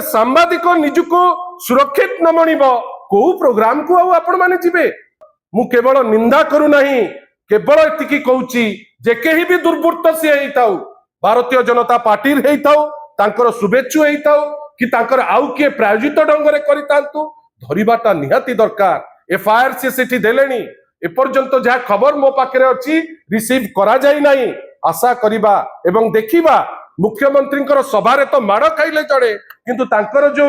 जड़े सांबादिक निजुको सुरक्षित न मणिब को प्रोग्राम को आपण माने जिबे मु केवल निंदा करू नहीं केवल एतिकी कहूची जे केही भी दुर्वृत्त से हेइताउ भारतीय जनता पार्टी हेइताउ तांकर शुभेच्छु हेइताउ कि तांकर आउ किए प्रायोजित ढंग से करितांतु धरिबाटा निहाती दरकार एफआईआर से सेठी देलेनी एपर्यंत जहा खबर मो पाखरे अछि रिसीव करा जाई नाही आशा करिबा एवं देखिबा मुख्यमंत्री सभारे तो माड़ खाइले जड़े किंतु तांकर जो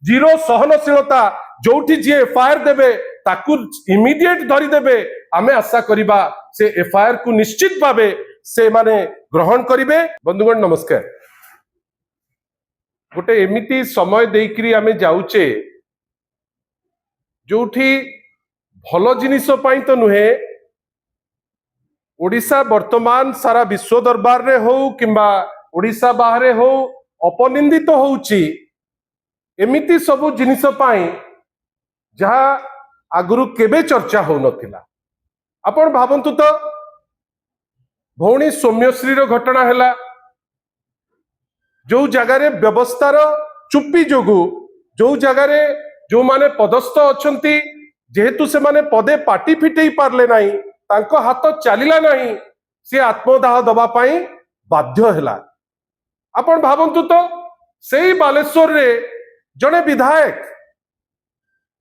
जीरो सहनशीलता जोठी जी एफआईआर देबे ताकू इमिडिएट धरी देबे आमे आशा करिबा से एफआईआर को निश्चित भावे से माने ग्रहण करिवे। बंधुगण नमस्कार। गोटे एमिति समय देकरी आमे जाउचे जोठी भल जिनिस पाई तो नुहे ओडिशा वर्तमान सारा विश्व दरबार रे हो किंबा ओडिशा बाहरे हो अपनिंदित होउची एमिति सबु जिनिस पाई जहा आगुरु केबे चर्चा हो नथिला। आपण भावंतु तो भौणी सौम्यश्री रो घटना हैला जो जगार व्यवस्थार चुप्पी जोगु जो जगार जो माने पदस्थ अछंती जेहेतु से माने पदे पाटी फिटेई पारले नाही तांको हाथ चलिला नाही से आत्मदाह दबा पाई बाध्य हैला। आपण भावंतु तो सेही बालेश्वर रे जने विधायक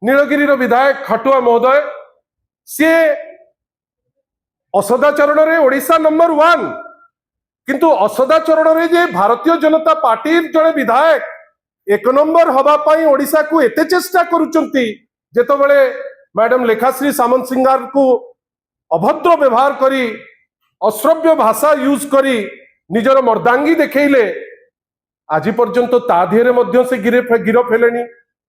नीलगिरी विधायक खटुआ महोदय सी असदाचरण रे ओडिशा नंबर 1 किंतु असदाचरण रे जे भारतीय जनता पार्टी जने विधायक 1 नंबर हवा पाई ओडिशा को एते चेष्टा करूचंती जेतबेले मैडम लेखाश्री सामंत सिंगार को अभद्र व्यवहार करी अश्रव्य भाषा यूज करी निजर मर्दांगी देखैले आज पर्यंत ता धीरे मध्य से गिरफ हेलेनी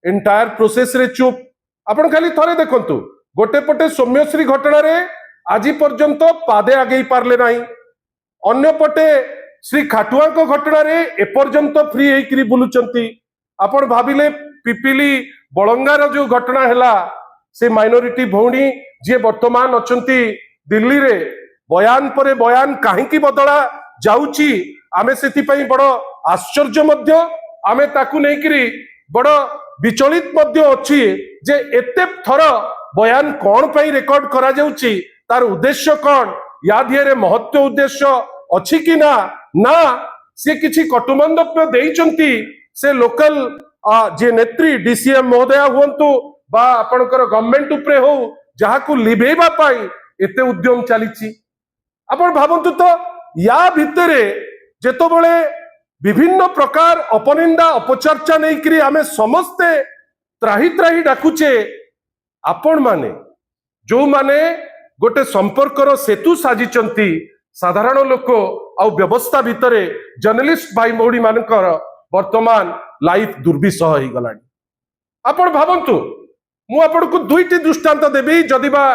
एंटायर प्रोसेस रे चुप। आपण खाली थरे देखंतु गोटे पटे सौम्यश्री घटना रे आज पर्यंत पादे आगे पारले नाही अन्य पटे श्री खाटुआ को घटना रे एपर्यंत फ्री हेकरी बुलुचंती। आपण भाबिले पिपिली बळंगार जो घटना हैला से माइनॉरिटी भौणी जे वर्तमान अछंती दिल्ली रे बयान परे बयान काहेकि बदला जाउची आमे सेति पई बड़ आश्चर्य मध्य आमे ताकू नेकरी बड़ विचलित मध्य अछि जे एते थर बयान कोन पई रेकॉर्ड करा जाउची तार उद्देश्य कोन या धिरे महत्व उद्देश्य अछि कि ना ना से किछि कटुमंदप्य देइचंती से लोकल जे नेत्री डीसीएम महोदया हुंतु बा आपनकर गवर्नमेंट उपरे हो जहाकू लिभेबा पाई एते उद्यम चलीची। आपण भाबंतु तो या भितरे जेतबेले विभिन्न प्रकार अपनिंदा अपचर्चा नहीं आमे समस्ते त्राही त्राही डाकुचे आपण माने जो माने गोटे संपर्कर सेतु साजिचंती साधारण लोक आउ व्यवस्था भितरे जर्नलिस्ट भाई भौणी मानकर वर्तमान लाइफ दुर्विसह ही गलानी। आपण भाबंतु मु आपण को दुईटी दृष्टांत देबी जदिबा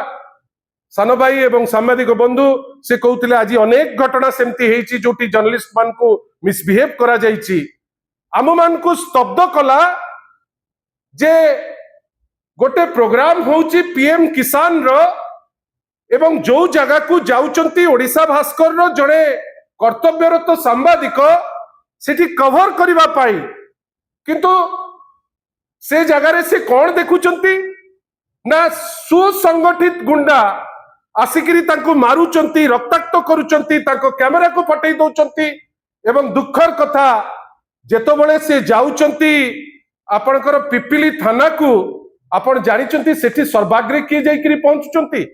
सान भाई एवं सांबादिक बंधु से कहते आज अनेक घटना सेमती हेची जोटी जर्नलिस्ट मान को मिसबिहेव करा जाइची आम मान को स्तब्ध कला जे गोटे प्रोग्राम होची पीएम किसान रो एवं जो जगह को जाउचंती ओडिशा भास्कर रो जड़े कर्तव्यरत सांबादिक सेठी कवर करिबा पाई किंतु से जगह से कौन देखुचंती ना सुसंगठित गुंडा आसिकिरी तांको मारुचंती रक्ताक्त करूचंती तांको कैमरा को फटई दउचंती एवं दुखर कथा जेतबेले से जाउचंती आपनकर पिपिली थाना को आपण जानिचंती सेठी सर्वाग्रे किए जाइकरी पहुंचुचंती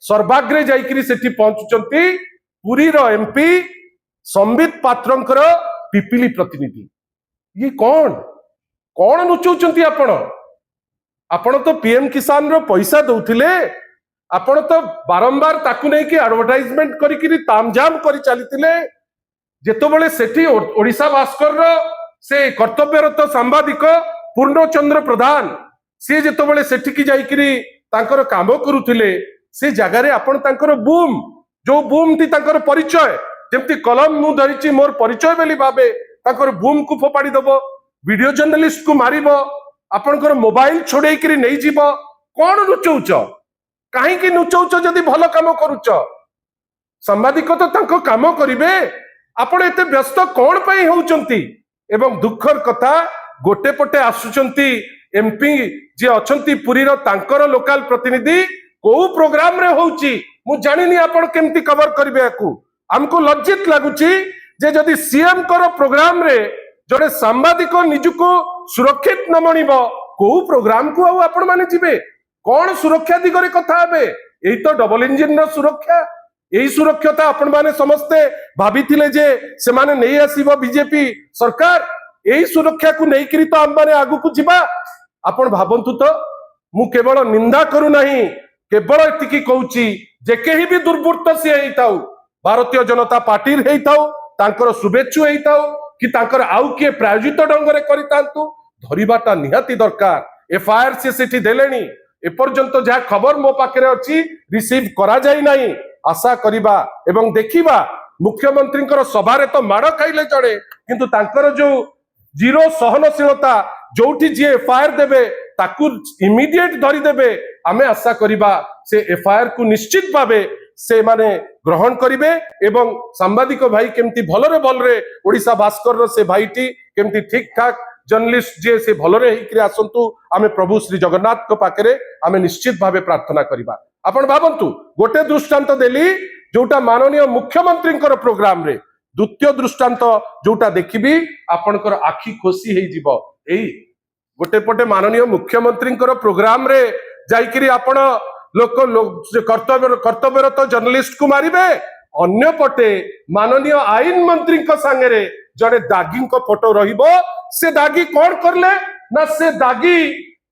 सर्वाग्रे जाइकरी सेठी पहुंचुचंती पुरी रो एमपी संबित पात्रंकर पिपिली प्रतिनिधि। ये कौन कौन नुचौचंती आपण तो पीएम किसान रो पैसा दउथिले आपण तो बारंबार ताकू नहीं कि एडवर्टाइजमेंट करी तामझाम करी चलीथिले जेतबेले सेठी ओडिशा भास्कर रो से कर्तव्यरत सांबादिक पूर्णचंद्र प्रधान सी जेतबेले सेठी की जाइकरी तांकर काम करूथिले से जगह रे आपण तांकर बूम जो बूम थी तांकर परिचय जेमती कलम मु धरिची मोर परिचय बेली भाबे तांकर बूम को फोपाड़ी दबो वीडियो जर्नलिस्ट को मारिबो आपनकर मोबाइल छोड़े करी नहीं जीवो कौन नुचौच कहीं नुचौच जदि भल काम करूच सांबादिक तो तांको काम करिवे आपण एते व्यस्त कौन पई होउचंती एवं दुखर कथा गोटे पटे आसुचंती एमपी जे अछंती पुरीर तांकर लोकल प्रतिनिधि को प्रोग्राम रे होउची मु जानिनी आपण केमती कवर करबे याकू हमको लज्जित लागुची जे जदि सीएम कर प्रोग्राम रे जड़े सांबादिक निजुको सुरक्षित न मणिबो को प्रोग्राम को आपण माने जिबे कौन सुरक्षा दिगरे कथा हेबे एई तो डबल इंजिन रो सुरक्षा यही सुरक्षता आपण माने समस्ते भाबिथिले जे से माने नहीं आसीबो बीजेपी सरकार यही सुरक्षा को नहीं करी तो हम माने आगु को जिबा आपण भाबंतु तो मु केवल निंदा करू नहीं केवल एतिकी कहूची जे केही भी दुर्बृत्त से हेइताउ भारतीय जनता पार्टी हेइताउ तांकर शुभेच्छु हेइताउ कि तांकर आउ किए प्रायोजित ढंगरे करितांतु धरिबाटा निहाती दरकार एफआईआर से सेठी देलेनी एपर्यंत जहा खबर मो पाखरे अछि रिसीव करा जाई नाही आशा करिबा एवं देखिबा मुख्यमंत्री सभारे तो माड़ खाइले चढ़े किंतु तांकर जो जीरो सहनशीलता जोठी जी एफआईआर देबे ताकू इमिडिएट धरी देबे आमे आशा करिबा से एफआईआर को निश्चित भावे से माने ग्रहण करिवे एवं सांबादिक भाई केमती भलरे भलरे ओडिशा भास्कर से भाईटी केमती ठीक ठाक जर्नलिस्ट जे से भलरे हिकरे आसंतु आमे प्रभु श्री जगन्नाथ को पाकरे आमे निश्चित भावे प्रार्थना करिबा आपण भाबंतु गोटे दृष्टांत देली जोटा माननीय मुख्यमंत्री प्रोग्राम रे द्वितीय दृष्टांत जोटा देखिबी आपनकर आखि खोसी हेई जिवो एई गोटे पटे माननीय मुख्यमंत्री प्रोग्राम रे जाइकरी आपण लोक कर्तव्यरत जर्नलिस्ट को मारिबे अन्य पटे माननीय आईन मंत्री संगे जड़े दागी फोटो रहिबो से दागी कौन करले ना से दागी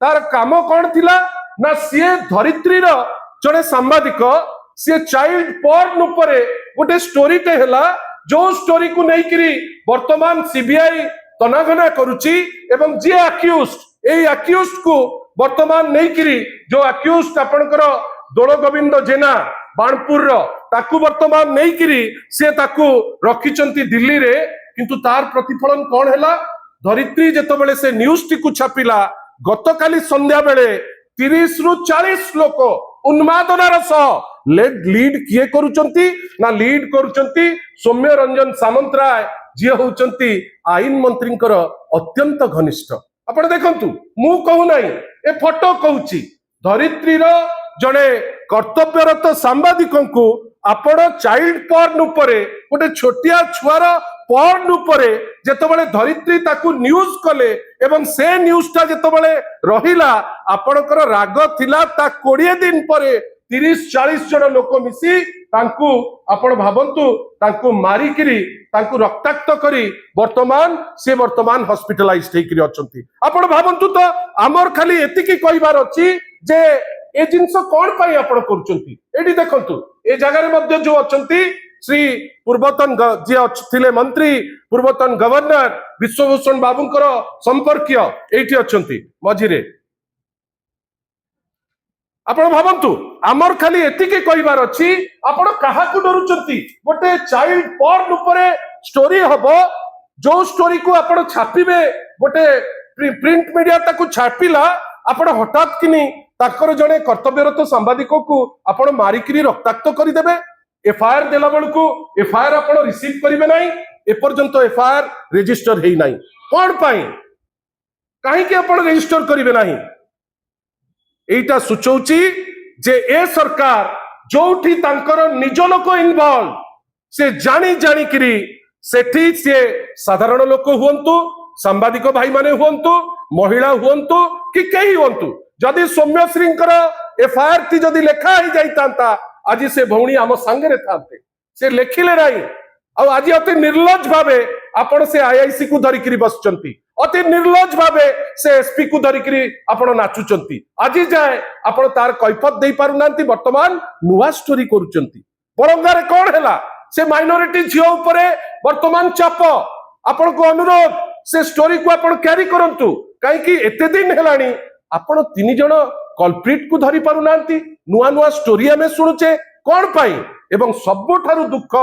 तार काम कौन थिला ना सी धरित्री जड़े सांबादिक सी चाइल्ड पोर्न उपरे गोटे स्टोरी टे हला जो स्टोरी को नहीं करी वर्तमान सीबीआई तनाघना करुची एवं जे अक्यूज्ड ए अक्यूज्ड को वर्तमान नहीं करी जो अक्यूज्ड आपनकर दोल गोविंद जेना बाणपुर ताकू वर्तमान नहीं करी से ताकू रखिचंती दिल्ली रे किंतु तार प्रतिफलन कौन हैला धरित्री जेतबेले से न्यूज टी को छापिला गतकाली संध्या बेले 30 रु 40 लोक उन्मादनार सह लीड किए करुचंती ना लीड करुचंती सौम्य रंजन सामंतराय जी होचंती आईन मंत्री अत्यंत घनिष्ठ आपण देखंतु मु कहू नाही ए फोटो कहूची धरित्री जड़े कर्तव्यरत सांबादिक को आपण चाइल्ड पोर्न उपरे गोटे छोटिया छुआर पोर्न उपरे जेतबेले धरित्री ताकू न्यूज कले एवं से न्यूज ता जेतबेले रहिला आपणकर राग थिला ता 20 दिन परे 30-40 जन लोक मिसी तांकू आपण भाबंतु तांकू मारी किरी तांकू रक्ताक्त करी वर्तमान हॉस्पिटलाइज्ड हेकरी अछंती आपण भाबंतु तो आमर खाली एतिकी कहिबार अछि जे ए जिंस कोन पाई आपण करूचंती एडी देखंतु ए जगह रे मध्य जो अछंती श्री पूर्वतन जे थिले मंत्री पूर्वतन गवर्नर विश्वभूषण बाबूंकर संपर्कीय एठी अछंती मझिरे आपण भाबंतु आमर खाली एतिके कहिबार अछि आपण काहा को डरुचंती गोटे चाइल्ड पोर्न उपरे स्टोरी हबो जो स्टोरी को आपण छापिबे गोटे प्रिंट मीडिया ताकू छापिला आपण हठात किनी ताकर जने कर्तव्यरत सांबादिक को आपण मारिकरी रक्ताक्त करदेबे एफआईआर देला बेलू एफआईआर आपण रिसीव करिवे नाही एपर्यंत एफआईआर रजिस्टर हेई नाही कोन पाई काहे कि आपण रजिस्टर करिवे नाही एटा सुचौची जे ए सरकार जोठी तांकर निज लोक इन्वॉल्व से जानी जानी करी सेठी से साधारण लोक हुंतु सांबादिक भाई माने हुंतु महिला हुंतु कि कहीं हुंतु जदि सौम्यश्री एफआईआर टी जदि लेखा ही जाइतांता आज से भौणी आम सांगे थांते से लेखिले नहीं आज अति निर्लज भावे आपण से आईआईसी को धरिकी बसचंती अति निर्लज भावे से एसपी को धरिकी आपण नाचुचंती आज जाए आपण तार कैफत दे पारु नांती वर्तमान नुआ स्टोरी करूचंती बरंगारे कोन हैला से माइनॉरिटी झियो उपरे वर्तमान चाप आपण को अनुरोध से स्टोरी को आपण कैरी करंतु काहे कि एते दिन हेलानी आपण 3 जण कल्प्रिट को धरि पारु नांती नुआ नुआ स्टोरी हमें शुणुचे कोन पाई एवं सबुठारु दुख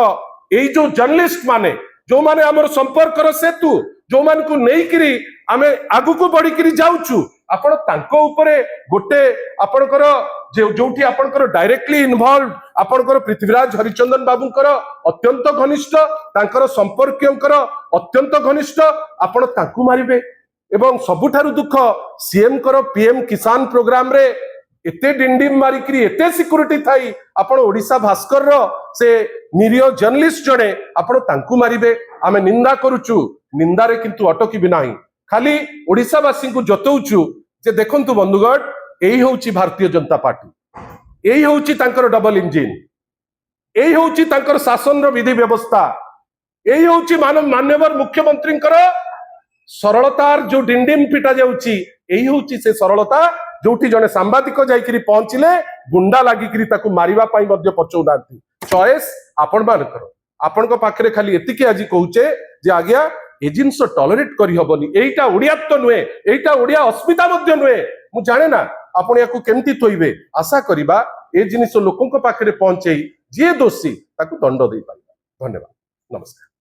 एई जो जर्नलिस्ट माने जो माने हमर संपर्क कर सेतु जो मान को नहीं करी आमे आगु को बढ़ी करी जाउछु आपण तांको ऊपरे गोटे आपणकर जोठी आपणकर डायरेक्टली इन्वॉल्व आपणकर पृथ्वीराज हरिचंदन बाबूंकर अत्यंत घनिष्ठ तांकर संपर्कियंकर अत्यंत घनिष्ठ आपण तांको मारिबे एवं सबुठारु दुख सीएम कर पीएम किसान प्रोग्राम रे एते डिंडिम मारिकरी एते सिक्योरिटी थाई आपण ओडिशा भास्कर रो से निरीह जर्नलिस्ट जणे आपण तांकू मारिबे आमे निंदा करूचु निंदा रे किंतु अटकी भी नाही खाली ओडिशावासी को जतौचु जे देखंतु बंधुगण एही होउची भारतीय जनता पार्टी एही होउची तांकर डबल इंजिन एही होउची तांकर शासन रो विधि व्यवस्था एही होउची माननीय मुख्यमंत्री सरलतार जो डिंडिम पिटा जाउची एही होउची से सरलता जोठी जने सांबादिक जाइकरी पहुंचिले गुंडा लागिकरी ताकू मारिबा पाई मध्ये पचौनांती चॉइस आपण मानकर आपण को पाखरे खाली एतिकी आजि कहूचे जे आज्ञा ए जिंस टॉलरेट करी हबनी एटा ओडियात्व नुए एटा ओडिया अस्मिता मध्ये नुए मु जाने ना आपण याकू केमती थोइबे आशा करिबा ए जिनिस लोकन को पाखरे पहुंचेई जे दोषी ताकू दंड देई पाइबा धन्यवाद नमस्कार।